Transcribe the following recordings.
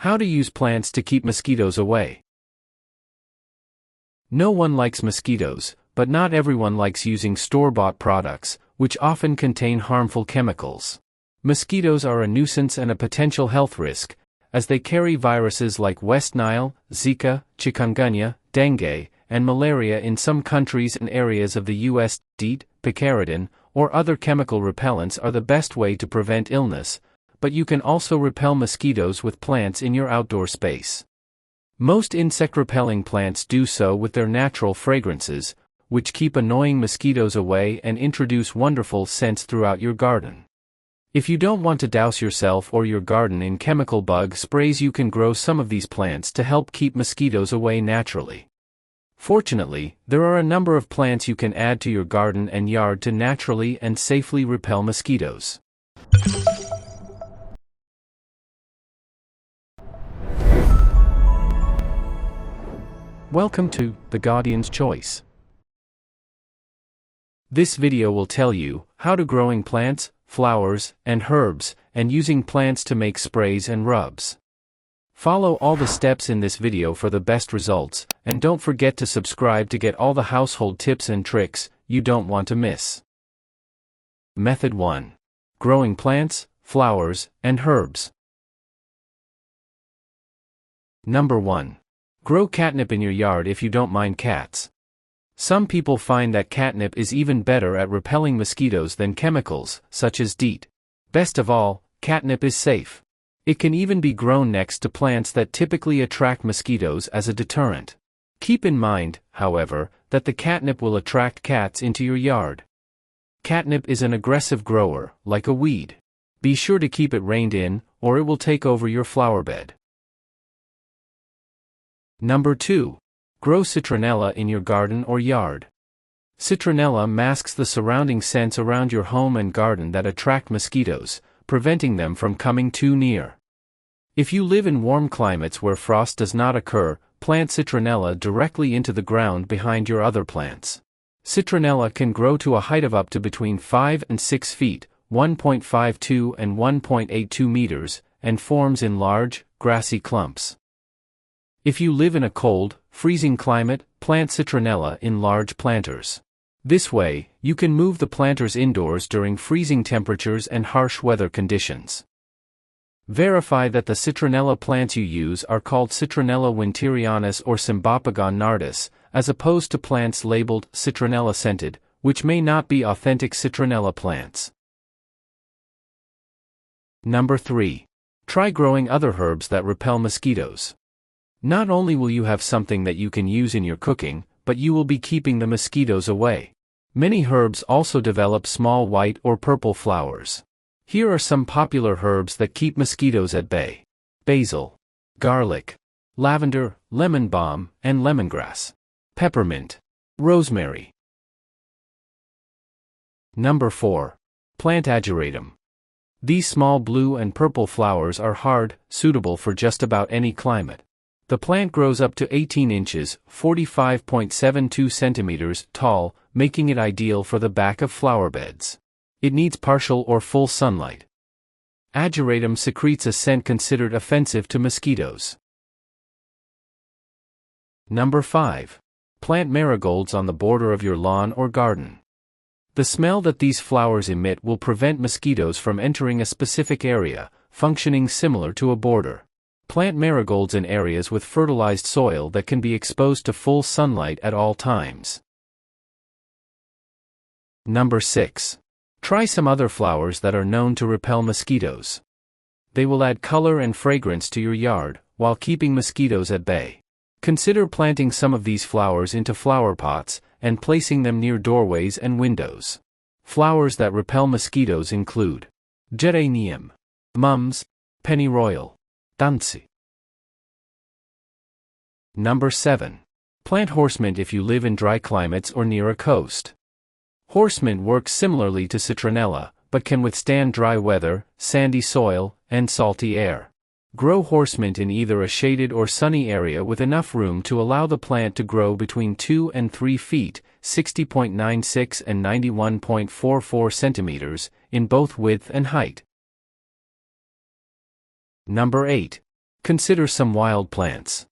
How to use plants to keep mosquitoes away. No one likes mosquitoes, but not everyone likes using store-bought products, which often contain harmful chemicals. Mosquitoes are a nuisance and a potential health risk, as they carry viruses like West Nile, Zika, chikungunya, dengue, and malaria in some countries and areas of the U.S. DEET, picaridin, or other chemical repellents are the best way to prevent illness, but you can also repel mosquitoes with plants in your outdoor space. Most insect-repelling plants do so with their natural fragrances, which keep annoying mosquitoes away and introduce wonderful scents throughout your garden. If you don't want to douse yourself or your garden in chemical bug sprays, you can grow some of these plants to help keep mosquitoes away naturally. Fortunately, there are a number of plants you can add to your garden and yard to naturally and safely repel mosquitoes. Welcome to The Guardian's Choice. This video will tell you how to growing plants, flowers, and herbs, and using plants to make sprays and rubs. Follow all the steps in this video for the best results, and don't forget to subscribe to get all the household tips and tricks you don't want to miss. Method 1. Growing plants, flowers, and herbs. Number 1. Grow catnip in your yard if you don't mind cats. Some people find that catnip is even better at repelling mosquitoes than chemicals, such as DEET. Best of all, catnip is safe. It can even be grown next to plants that typically attract mosquitoes as a deterrent. Keep in mind, however, that the catnip will attract cats into your yard. Catnip is an aggressive grower, like a weed. Be sure to keep it reined in, or it will take over your flower bed. Number 2. Grow citronella in your garden or yard. Citronella masks the surrounding scents around your home and garden that attract mosquitoes, preventing them from coming too near. If you live in warm climates where frost does not occur, plant citronella directly into the ground behind your other plants. Citronella can grow to a height of up to between 5 and 6 feet, 1.52 and 1.82 meters, and forms in large, grassy clumps. If you live in a cold, freezing climate, plant citronella in large planters. This way, you can move the planters indoors during freezing temperatures and harsh weather conditions. Verify that the citronella plants you use are called Citronella winterianus or Cymbopogon nardus, as opposed to plants labeled citronella scented, which may not be authentic citronella plants. Number 3. Try growing other herbs that repel mosquitoes. Not only will you have something that you can use in your cooking, but you will be keeping the mosquitoes away. Many herbs also develop small white or purple flowers. Here are some popular herbs that keep mosquitoes at bay: basil, garlic, lavender, lemon balm, and lemongrass, peppermint, rosemary. Number 4. Plant ageratum. These small blue and purple flowers are hard, suitable for just about any climate. The plant grows up to 18 inches, 45.72 centimeters tall, making it ideal for the back of flower beds. It needs partial or full sunlight. Ageratum secretes a scent considered offensive to mosquitoes. Number 5. Plant marigolds on the border of your lawn or garden. The smell that these flowers emit will prevent mosquitoes from entering a specific area, functioning similar to a border. Plant marigolds in areas with fertilized soil that can be exposed to full sunlight at all times. Number 6. Try some other flowers that are known to repel mosquitoes. They will add color and fragrance to your yard, while keeping mosquitoes at bay. Consider planting some of these flowers into flower pots, and placing them near doorways and windows. Flowers that repel mosquitoes include geranium, mums, pennyroyal, tansy. Number 7. Plant horsemint if you live in dry climates or near a coast. Horsemint works similarly to citronella, but can withstand dry weather, sandy soil, and salty air. Grow horsemint in either a shaded or sunny area with enough room to allow the plant to grow between 2 and 3 feet, 60.96 and 91.44 centimeters, in both width and height. Number 8. Consider some wild plants.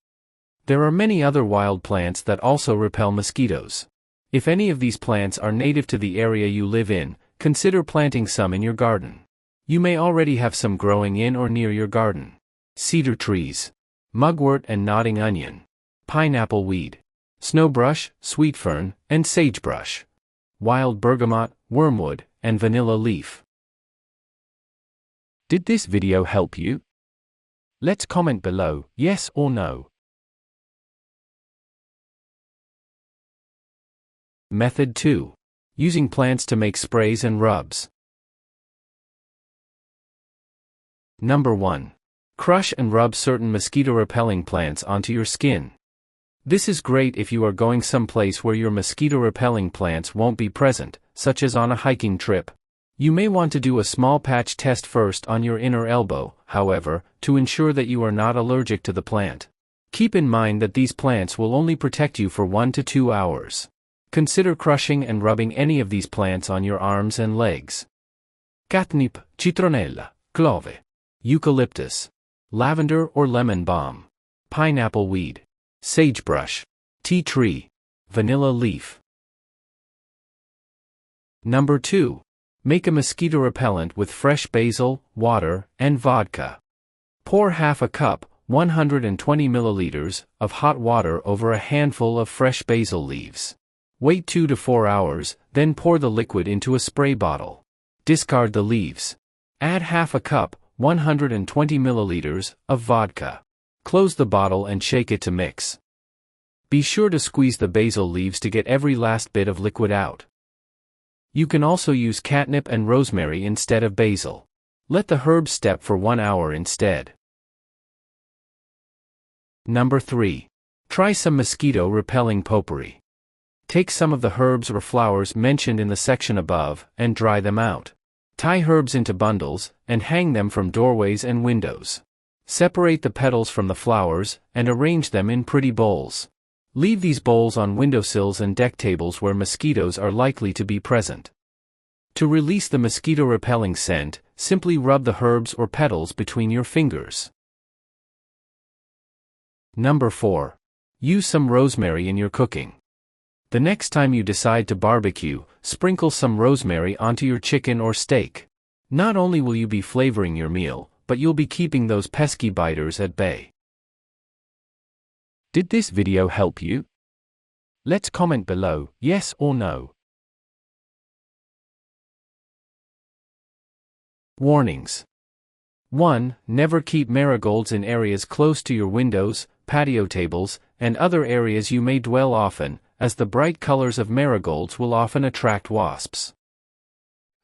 There are many other wild plants that also repel mosquitoes. If any of these plants are native to the area you live in, consider planting some in your garden. You may already have some growing in or near your garden. Cedar trees, mugwort and nodding onion, pineapple weed, snowbrush, sweet fern, and sagebrush, wild bergamot, wormwood, and vanilla leaf. Did this video help you? Let's comment below, yes or no. Method 2. Using plants to make sprays and rubs. Number 1. Crush and rub certain mosquito-repelling plants onto your skin. This is great if you are going someplace where your mosquito-repelling plants won't be present, such as on a hiking trip. You may want to do a small patch test first on your inner elbow, however, to ensure that you are not allergic to the plant. Keep in mind that these plants will only protect you for 1 to 2 hours. Consider crushing and rubbing any of these plants on your arms and legs. Catnip, citronella, clove, eucalyptus, lavender or lemon balm, pineapple weed, sagebrush, tea tree, vanilla leaf. Number 2. Make a mosquito repellent with fresh basil, water, and vodka. Pour half a cup, 120 milliliters, of hot water over a handful of fresh basil leaves. Wait 2 to 4 hours, then pour the liquid into a spray bottle. Discard the leaves. Add half a cup, 120 milliliters, of vodka. Close the bottle and shake it to mix. Be sure to squeeze the basil leaves to get every last bit of liquid out. You can also use catnip and rosemary instead of basil. Let the herbs steep for 1 hour instead. Number 3. Try some mosquito-repelling potpourri. Take some of the herbs or flowers mentioned in the section above, and dry them out. Tie herbs into bundles, and hang them from doorways and windows. Separate the petals from the flowers, and arrange them in pretty bowls. Leave these bowls on windowsills and deck tables where mosquitoes are likely to be present. To release the mosquito-repelling scent, simply rub the herbs or petals between your fingers. Number 4. Use some rosemary in your cooking. The next time you decide to barbecue, sprinkle some rosemary onto your chicken or steak. Not only will you be flavoring your meal, but you'll be keeping those pesky biters at bay. Did this video help you? Let's comment below, yes or no. Warnings. 1. Never keep marigolds in areas close to your windows, patio tables, and other areas you may dwell often, as the bright colors of marigolds will often attract wasps.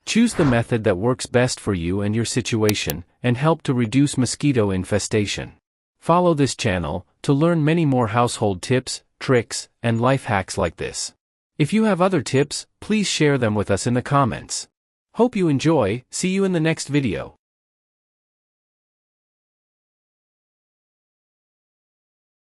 Choose the method that works best for you and your situation, and help to reduce mosquito infestation. Follow this channel to learn many more household tips, tricks, and life hacks like this. If you have other tips, please share them with us in the comments. Hope you enjoy. See you in the next video.